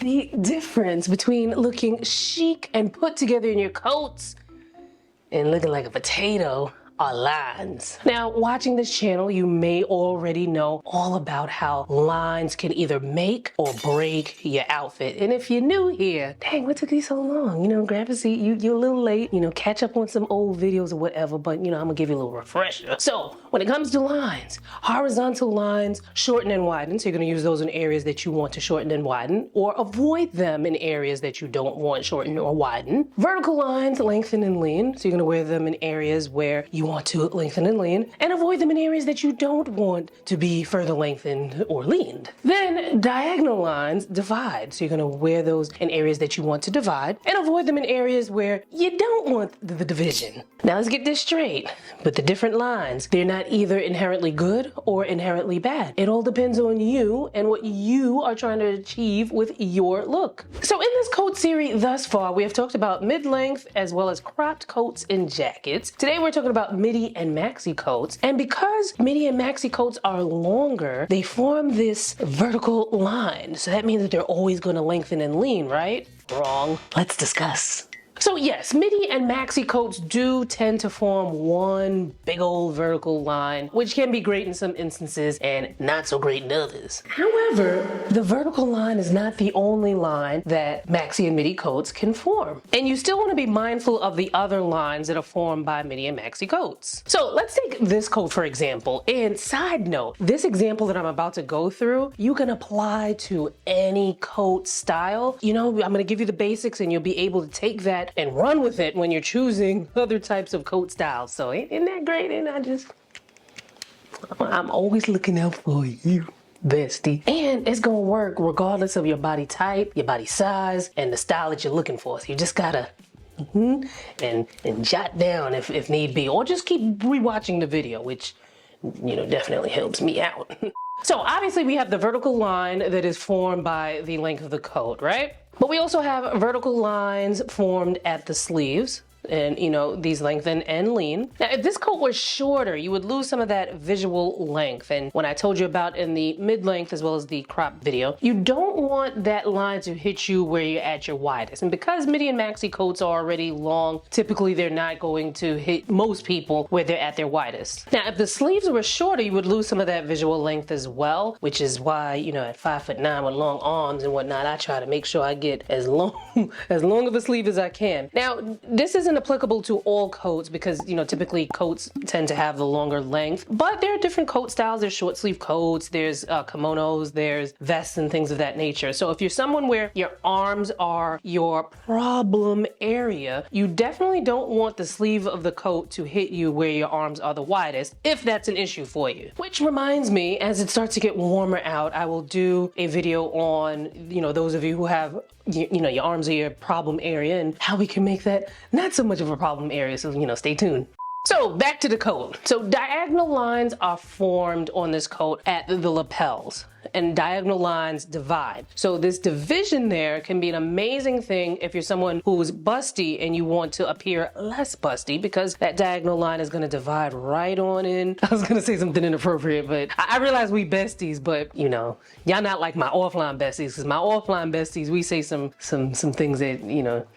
The difference between looking chic and put together in your coats and looking like a potato are lines. Now, watching this channel, you may already know all about how lines can either make or break your outfit. And if you're new here, dang, what took you so long? You know, grab a seat, you're a little late, you know, catch up on some old videos or whatever, but you know, I'm gonna give you a little refresher. So, when it comes to lines, horizontal lines shorten and widen, so you're gonna use those in areas that you want to shorten and widen, or avoid them in areas that you don't want shorten or widen. Vertical lines lengthen and lean, so you're gonna wear them in areas where you want to lengthen and lean, and avoid them in areas that you don't want to be further lengthened or leaned. Then diagonal lines divide, so you're gonna wear those in areas that you want to divide, and avoid them in areas where you don't want the division. Now let's get this straight. With the different lines, they're not either inherently good or inherently bad. It all depends on you and what you are trying to achieve with your look. So in this coat series thus far, we have talked about mid-length as well as cropped coats and jackets. Today we're talking about midi and maxi coats. And because midi and maxi coats are longer, they form this vertical line. So that means that they're always going to lengthen and lean, right? Wrong. Let's discuss. So yes, midi and maxi coats do tend to form one big old vertical line, which can be great in some instances and not so great in others. However, the vertical line is not the only line that maxi and midi coats can form. And you still want to be mindful of the other lines that are formed by midi and maxi coats. So let's take this coat for example. And side note, this example that I'm about to go through, you can apply to any coat style. You know, I'm going to give you the basics and you'll be able to take that and run with it when you're choosing other types of coat styles. So isn't that great? And I'm always looking out for you, bestie. And it's gonna work regardless of your body type, your body size, and the style that you're looking for. So you just gotta and jot down if need be, or just keep rewatching the video, which, you know, definitely helps me out. So obviously we have the vertical line that is formed by the length of the coat, right? But we also have vertical lines formed at the sleeves. And you know, these lengthen and lean. Now, if this coat was shorter, you would lose some of that visual length. And when I told you about in the mid-length as well as the crop video, you don't want that line to hit you where you're at your widest. And because midi and maxi coats are already long, typically they're not going to hit most people where they're at their widest. Now, if the sleeves were shorter, you would lose some of that visual length as well, which is why, you know, at 5'9" with long arms and whatnot, I try to make sure I get as long of a sleeve as I can. Now, this isn't applicable to all coats because, you know, typically coats tend to have the longer length, but there are different coat styles. There's short sleeve coats, there's kimonos, there's vests and things of that nature. So if you're someone where your arms are your problem area, you definitely don't want the sleeve of the coat to hit you where your arms are the widest, if that's an issue for you. Which reminds me, as it starts to get warmer out, I will do a video on, you know, those of you who have you know, your arms are your problem area and how we can make that not so much of a problem area. So, you know, stay tuned. So back to the coat. So diagonal lines are formed on this coat at the lapels, and diagonal lines divide. So this division there can be an amazing thing if you're someone who's busty and you want to appear less busty, because that diagonal line is gonna divide right on in. I was gonna say something inappropriate, but I realize we besties, but you know, y'all not like my offline besties, because my offline besties, we say some things that, you know,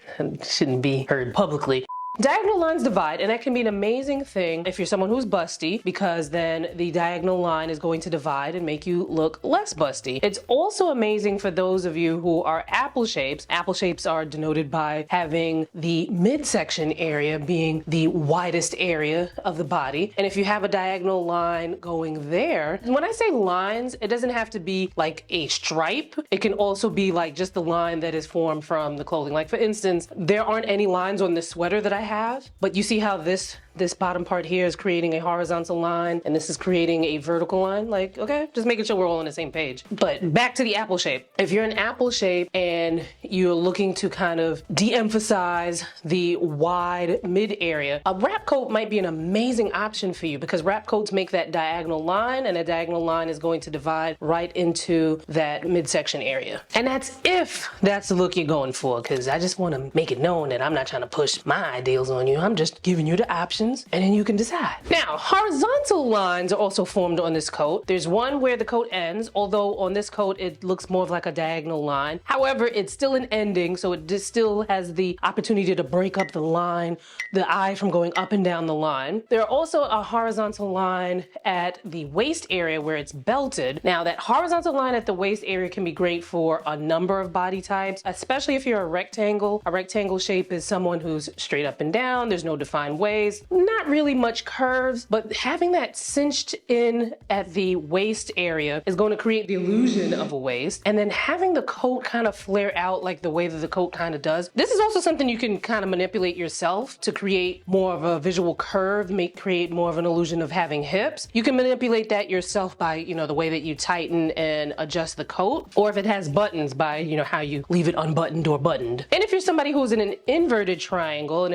shouldn't be heard publicly. Diagonal lines divide, and that can be an amazing thing if you're someone who's busty, because then the diagonal line is going to divide and make you look less busty. It's also amazing for those of you who are apple shapes. Apple shapes are denoted by having the midsection area being the widest area of the body. And if you have a diagonal line going there, when I say lines, it doesn't have to be like a stripe. It can also be like just the line that is formed from the clothing. Like for instance, there aren't any lines on this sweater that I have, but you see how this bottom part here is creating a horizontal line and this is creating a vertical line. Like, okay, just making sure we're all on the same page. But back to the apple shape. If you're an apple shape and you're looking to kind of de-emphasize the wide mid area, a wrap coat might be an amazing option for you, because wrap coats make that diagonal line, and a diagonal line is going to divide right into that midsection area. And that's if that's the look you're going for, because I just want to make it known that I'm not trying to push my ideals on you. I'm just giving you the option options, and then you can decide. Now, horizontal lines are also formed on this coat. There's one where the coat ends, although on this coat it looks more of like a diagonal line. However, it's still an ending, so it just still has the opportunity to break up the line, the eye from going up and down the line. There are also a horizontal line at the waist area where it's belted. Now, that horizontal line at the waist area can be great for a number of body types, especially if you're a rectangle. A rectangle shape is someone who's straight up and down, there's no defined waist, not really much curves, but having that cinched in at the waist area is going to create the illusion of a waist. And then having the coat kind of flare out like the way that the coat kind of does. This is also something you can kind of manipulate yourself to create more of a visual curve, create more of an illusion of having hips. You can manipulate that yourself by, the way that you tighten and adjust the coat, or if it has buttons by, how you leave it unbuttoned or buttoned. And if you're somebody who's in an inverted triangle,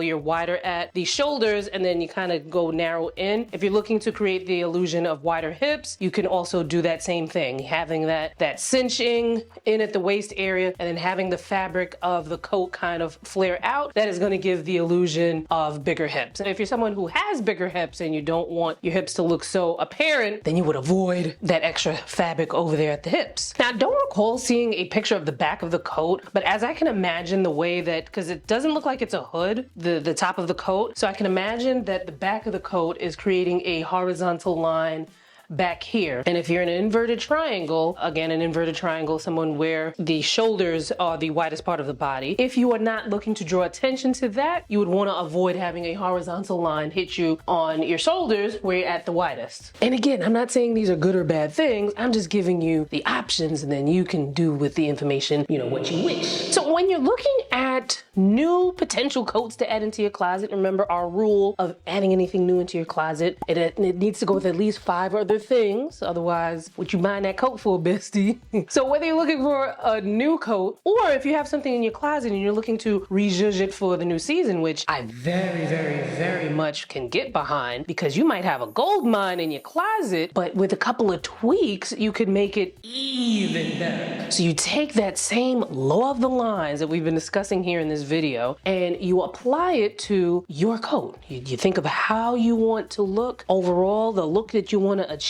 you're wider at the shoulders and then you kind of go narrow in. If you're looking to create the illusion of wider hips, you can also do that same thing, having that cinching in at the waist area and then having the fabric of the coat kind of flare out. That is going to give the illusion of bigger hips. And if you're someone who has bigger hips and you don't want your hips to look so apparent, then you would avoid that extra fabric over there at the hips. Now, I don't recall seeing a picture of the back of the coat, but as I can imagine the way that, because it doesn't look like it's a hood, the top of the coat, so I can imagine that the back of the coat is creating a horizontal line back here. And if you're in an inverted triangle, again, an inverted triangle, someone where the shoulders are the widest part of the body, if you are not looking to draw attention to that, you would want to avoid having a horizontal line hit you on your shoulders where you're at the widest. And again, I'm not saying these are good or bad things, I'm just giving you the options and then you can do with the information, what you wish. So when you're looking at new potential coats to add into your closet, remember our rule of adding anything new into your closet, it needs to go with at least 5 other things, otherwise what you buying that coat for, bestie? So whether you're looking for a new coat or if you have something in your closet and you're looking to rejudge it for the new season, which I very, very, very much can get behind, because you might have a gold mine in your closet, but with a couple of tweaks you could make it even better. So you take that same law of the lines that we've been discussing here in this video and you apply it to your coat. You think of how you want to look overall, the look that you want to achieve,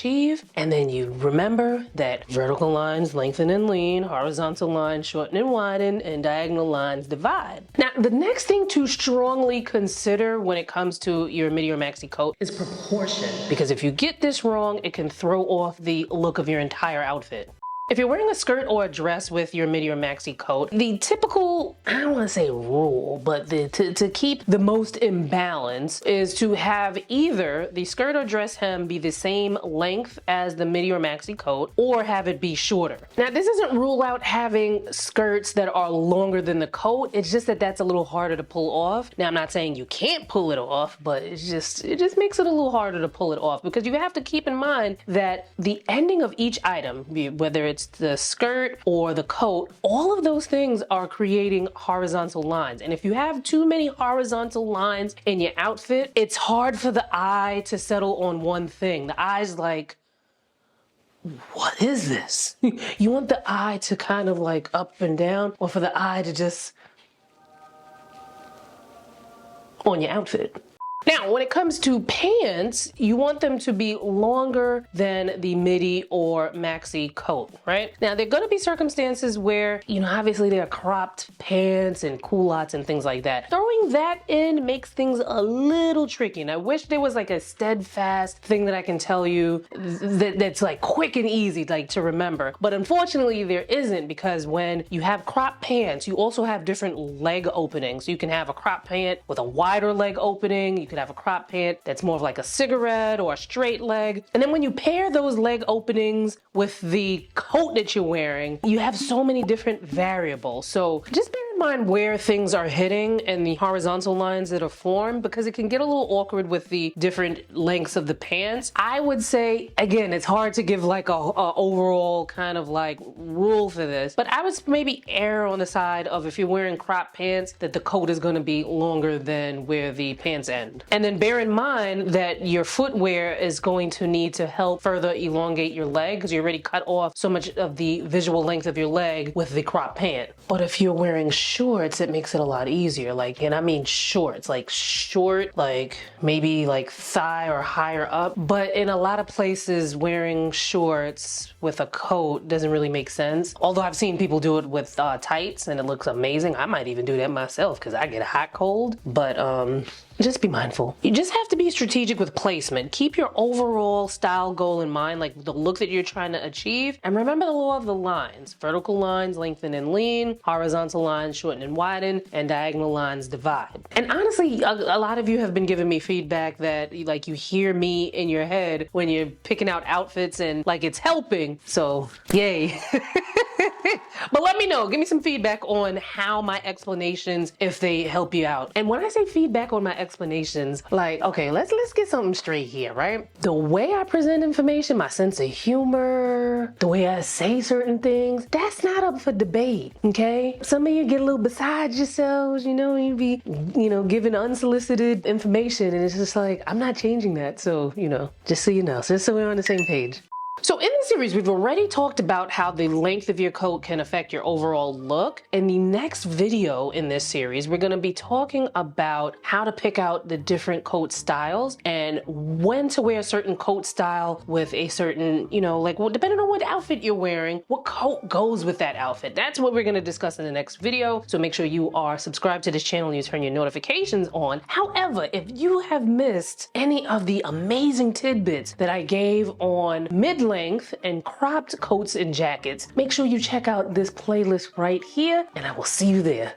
and then you remember that vertical lines lengthen and lean, horizontal lines shorten and widen, and diagonal lines divide. Now, the next thing to strongly consider when it comes to your Midi or Maxi coat is proportion, because if you get this wrong, it can throw off the look of your entire outfit. If you're wearing a skirt or a dress with your Midi or Maxi coat, the typical, I don't want to say rule, but to keep the most imbalance is to have either the skirt or dress hem be the same length as the Midi or Maxi coat, or have it be shorter. Now, this doesn't rule out having skirts that are longer than the coat, it's just that that's a little harder to pull off. Now, I'm not saying you can't pull it off, but it just makes it a little harder to pull it off, because you have to keep in mind that the ending of each item, whether it's the skirt or the coat, all of those things are creating horizontal lines. And if you have too many horizontal lines in your outfit, it's hard for the eye to settle on one thing. The eye's like, what is this? You want the eye to kind of like up and down, or for the eye to just on your outfit. Now, when it comes to pants, you want them to be longer than the Midi or Maxi coat, right? Now, there are going to be circumstances where, obviously there are cropped pants and culottes and things like that. Throwing that in makes things a little tricky. And I wish there was like a steadfast thing that I can tell you that's like quick and easy like to remember. But unfortunately, there isn't, because when you have cropped pants, you also have different leg openings. You can have a cropped pant with a wider leg opening. You could have a crop pant that's more of like a cigarette or a straight leg. And then when you pair those leg openings with the coat that you're wearing, you have so many different variables. So just bear in mind where things are hitting and the horizontal lines that are formed, because it can get a little awkward with the different lengths of the pants. I would say, again, it's hard to give like a overall kind of like rule for this, but I would maybe err on the side of, if you're wearing crop pants, that the coat is going to be longer than where the pants end. And then bear in mind that your footwear is going to need to help further elongate your leg, because you already cut off so much of the visual length of your leg with the crop pant. But if you're wearing shorts, it makes it a lot easier. Like, and I mean shorts, like short, like maybe like thigh or higher up. But in a lot of places, wearing shorts with a coat doesn't really make sense. Although I've seen people do it with tights and it looks amazing. I might even do that myself because I get hot cold. But just be mindful. You just have to be strategic with placement. Keep your overall style goal in mind, like the look that you're trying to achieve. And remember the law of the lines. Vertical lines lengthen and lean, horizontal lines shorten and widen, and diagonal lines divide. And honestly, a lot of you have been giving me feedback that like you hear me in your head when you're picking out outfits and like it's helping. So yay. But let me know, give me some feedback on how my explanations, if they help you out. And when I say feedback on my explanations, like, okay, let's get something straight here, right? The way I present information, my sense of humor, the way I say certain things, that's not up for debate, okay? Some of you get a little beside yourselves, you know, you be, you know, giving unsolicited information, and it's just like, I'm not changing that. So, you know, just so you know, just so we're on the same page. So in this series, we've already talked about how the length of your coat can affect your overall look. In the next video in this series, we're going to be talking about how to pick out the different coat styles and when to wear a certain coat style with a certain, you know, like, well, depending on what outfit you're wearing, what coat goes with that outfit. That's what we're going to discuss in the next video. So make sure you are subscribed to this channel and you turn your notifications on. However, if you have missed any of the amazing tidbits that I gave on mid-length and cropped coats and jackets, make sure you check out this playlist right here, and I will see you there.